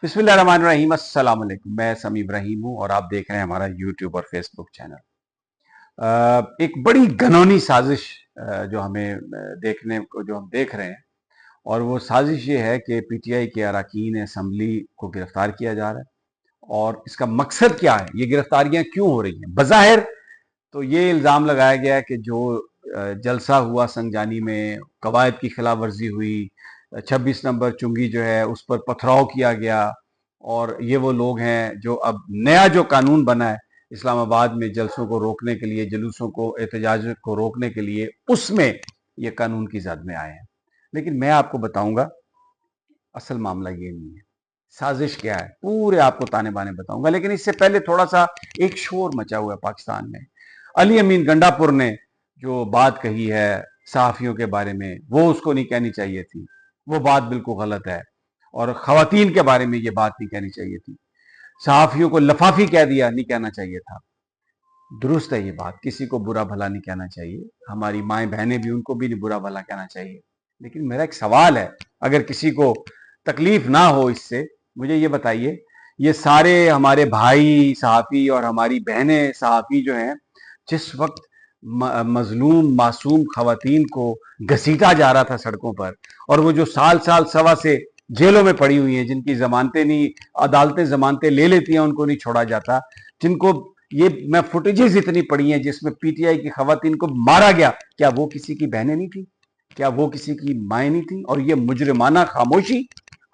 بسم اللہ الرحمن الرحیم، السلام علیکم۔ میں سمیع ابراہیم ہوں اور آپ دیکھ رہے ہیں ہمارا یوٹیوب اور فیس بک چینل۔ ایک بڑی گھنونی سازش جو ہمیں دیکھنے کو جو ہم دیکھ رہے ہیں، اور وہ سازش یہ ہے کہ پی ٹی آئی کے اراکین اسمبلی کو گرفتار کیا جا رہا ہے۔ اور اس کا مقصد کیا ہے، یہ گرفتاریاں کیوں ہو رہی ہیں؟ بظاہر تو یہ الزام لگایا گیا ہے کہ جو جلسہ ہوا سنجانی میں، قواعد کی خلاف ورزی ہوئی، 26 نمبر چنگی جو ہے اس پر پتھراؤ کیا گیا، اور یہ وہ لوگ ہیں جو اب نیا جو قانون بنا ہے اسلام آباد میں جلسوں کو روکنے کے لیے، جلوسوں کو، احتجاج کو روکنے کے لیے، اس میں یہ قانون کی زد میں آئے ہیں۔ لیکن میں آپ کو بتاؤں گا اصل معاملہ یہ نہیں ہے، سازش کیا ہے پورے آپ کو تانے بانے بتاؤں گا۔ لیکن اس سے پہلے تھوڑا سا ایک شور مچا ہوا ہے پاکستان میں۔ علی امین گنڈا پور نے جو بات کہی ہے صحافیوں کے بارے میں، وہ اس کو نہیں کہنی چاہیے تھی، وہ بات بالکل غلط ہے۔ اور خواتین کے بارے میں یہ بات نہیں کہنی چاہیے تھی، صحافیوں کو لفافی کہہ دیا، نہیں کہنا چاہیے تھا۔ درست ہے یہ بات، کسی کو برا بھلا نہیں کہنا چاہیے، ہماری مائیں بہنیں بھی، ان کو بھی برا بھلا کہنا چاہیے۔ لیکن میرا ایک سوال ہے، اگر کسی کو تکلیف نہ ہو اس سے، مجھے یہ بتائیے، یہ سارے ہمارے بھائی صحافی اور ہماری بہنیں صحافی جو ہیں، جس وقت مظلوم معصوم خواتین کو گھسیٹا جا رہا تھا سڑکوں پر، اور وہ جو سال سوا سے جیلوں میں پڑی ہوئی ہیں، جن کی ضمانتیں نہیں، عدالتیں ضمانتیں لے لیتی ہیں، ان کو نہیں چھوڑا جاتا، جن کو یہ میں فوٹیجز اتنی پڑی ہیں جس میں پی ٹی آئی کی خواتین کو مارا گیا، کیا وہ کسی کی بہنیں نہیں تھی؟ کیا وہ کسی کی مائیں نہیں تھی؟ اور یہ مجرمانہ خاموشی۔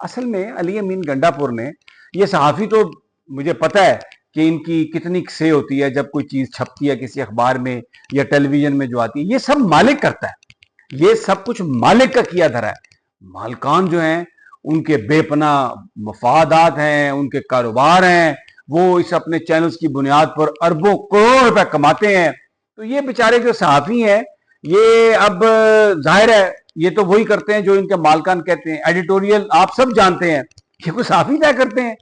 اصل میں علی امین گنڈا پور نے، یہ صحافی تو مجھے پتہ ہے کہ ان کی کتنی سے ہوتی ہے جب کوئی چیز چھپتی ہے کسی اخبار میں یا ٹیلی ویژن میں جو آتی ہے، یہ سب مالک کرتا ہے، یہ سب کچھ مالک کا کیا دھرا ہے۔ مالکان جو ہیں ان کے بے پناہ مفادات ہیں، ان کے کاروبار ہیں، وہ اس اپنے چینلز کی بنیاد پر اربوں کروڑ روپے کماتے ہیں۔ تو یہ بیچارے جو صحافی ہیں، یہ اب ظاہر ہے یہ تو وہی کرتے ہیں جو ان کے مالکان کہتے ہیں۔ ایڈیٹوریل آپ سب جانتے ہیں کہ وہ صحافی طے کرتے ہیں،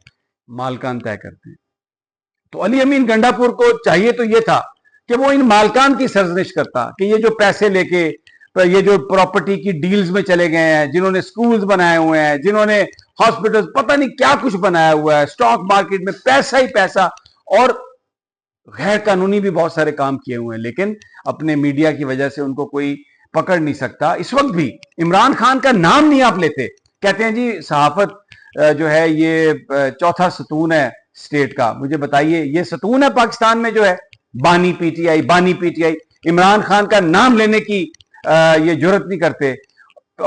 مالکان طے کرتے ہیں۔ تو علی امین گنڈا پور کو چاہیے تو یہ تھا کہ وہ ان مالکان کی سرزنش کرتا کہ یہ جو پیسے لے کے، یہ جو پراپرٹی کی ڈیلز میں چلے گئے ہیں، جنہوں نے سکولز بنائے ہوئے ہیں، جنہوں نے ہاسپٹلز، پتہ نہیں کیا کچھ بنایا ہوا ہے، سٹاک مارکیٹ میں پیسہ ہی پیسہ، اور غیر قانونی بھی بہت سارے کام کیے ہوئے ہیں، لیکن اپنے میڈیا کی وجہ سے ان کو کوئی پکڑ نہیں سکتا۔ اس وقت بھی عمران خان کا نام نہیں آپ لیتے، کہتے ہیں جی صحافت جو ہے یہ چوتھا ستون ہے سٹیٹ کا۔ مجھے بتائیے، یہ ستون ہے پاکستان میں جو ہے؟ بانی پی ٹی آئی، بانی P T I, Imran Khan کا نام لینے کی یہ جرت نہیں کرتے۔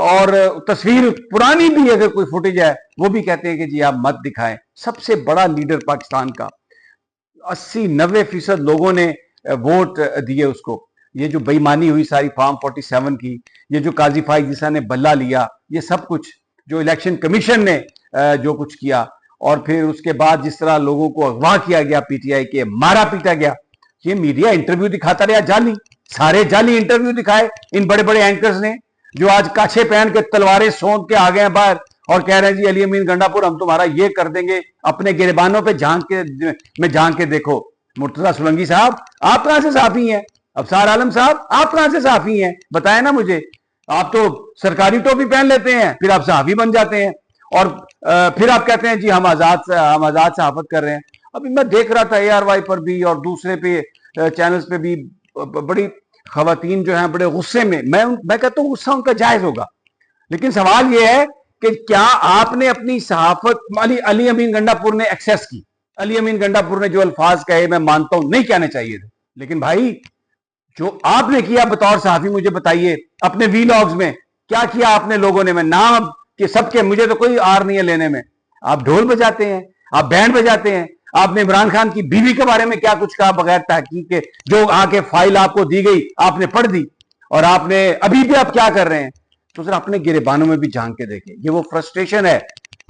اور تصویر پرانی بھی اگر کوئی فوٹیج ہے وہ بھی کہتے ہیں کہ جی آپ مت دکھائیں۔ سب سے بڑا لیڈر پاکستان کا، 80-90% لوگوں نے ووٹ دیے اس کو۔ یہ جو بےمانی ہوئی ساری فارم 47 کی، یہ جو قاضی فائز عیسیٰ نے بلہ لیا، یہ سب کچھ جو الیکشن کمیشن نے جو کچھ کیا، اور پھر اس کے بعد جس طرح لوگوں کو اغوا کیا گیا پی ٹی آئی کے، مارا پیٹا گیا، یہ میڈیا انٹرویو دکھاتا رہا جعلی، سارے جعلی انٹرویو دکھائے ان بڑے بڑے اینکرز نے، جو آج کاچھے پہن کے تلواریں سونت کے آ گئے ہیں باہر اور کہہ رہے ہیں جی علی امین گنڈا پور ہم تمہارا یہ کر دیں گے، اپنے گریبانوں پہ جھانک کے دیکھو۔ مرتضیٰ سولنگی صاحب آپ کہاں سے صحافی ہیں؟ ابصار عالم صاحب آپ کہاں سے صحافی ہیں؟ بتائیں نا مجھے۔ آپ تو سرکاری ٹوپی پہن لیتے ہیں، پھر آپ صحافی بن جاتے ہیں، اور پھر آپ کہتے ہیں جی ہم آزاد صحافت کر رہے ہیں۔ ابھی میں دیکھ رہا تھا اے آر وائی پر بھی اور دوسرے پہ چینلز پہ بھی بڑی خواتین جو ہیں بڑے غصے میں، میں کہتا ہوں غصہ ان کا جائز ہوگا، لیکن سوال یہ ہے کہ کیا آپ نے اپنی صحافت علی امین گنڈا پور نے ایکسیس کی؟ علی امین گنڈا پور نے جو الفاظ کہے میں مانتا ہوں نہیں کہنے چاہیے تھے، لیکن بھائی جو آپ نے کیا بطور صحافی، مجھے بتائیے اپنے وی لاگز میں کیا کیا آپ نے لوگوں نے؟ میں نام کہ سب کے، مجھے تو کوئی آر نہیں ہے لینے میں۔ آپ ڈھول بجاتے ہیں، آپ بینڈ بجاتے ہیں، آپ نے عمران خان کی بیوی کے بارے میں کیا کچھ کہا بغیر تحقیق کے، جو آ کے فائل آپ کو دی گئی آپ نے پڑھ دی، اور آپ نے ابھی بھی آپ کیا کر رہے ہیں؟ تو ذرا اپنے گریبانوں میں بھی جھانک کے دیکھیں۔ یہ وہ فرسٹریشن ہے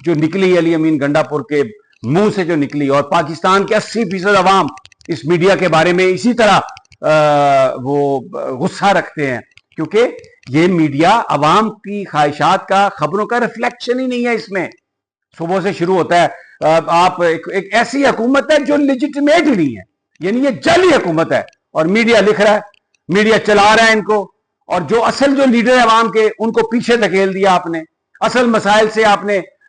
جو نکلی علی امین گنڈا پور کے منہ سے، جو نکلی، اور پاکستان کے 80% عوام اس میڈیا کے بارے میں اسی طرح وہ غصہ رکھتے ہیں، کیونکہ یہ میڈیا عوام کی خواہشات کا، خبروں کا ریفلیکشن ہی نہیں ہے۔ اس میں صبح سے شروع ہوتا ہے، آپ ایک ایسی حکومت ہے جو لیجیٹیمیٹ ہی نہیں ہے، یعنی یہ جعلی حکومت ہے، اور میڈیا لکھ رہا ہے، میڈیا چلا رہا ہے ان کو، اور جو اصل جو لیڈر عوام کے ان کو پیچھے دھکیل دیا آپ نے، اصل مسائل سے آپ نے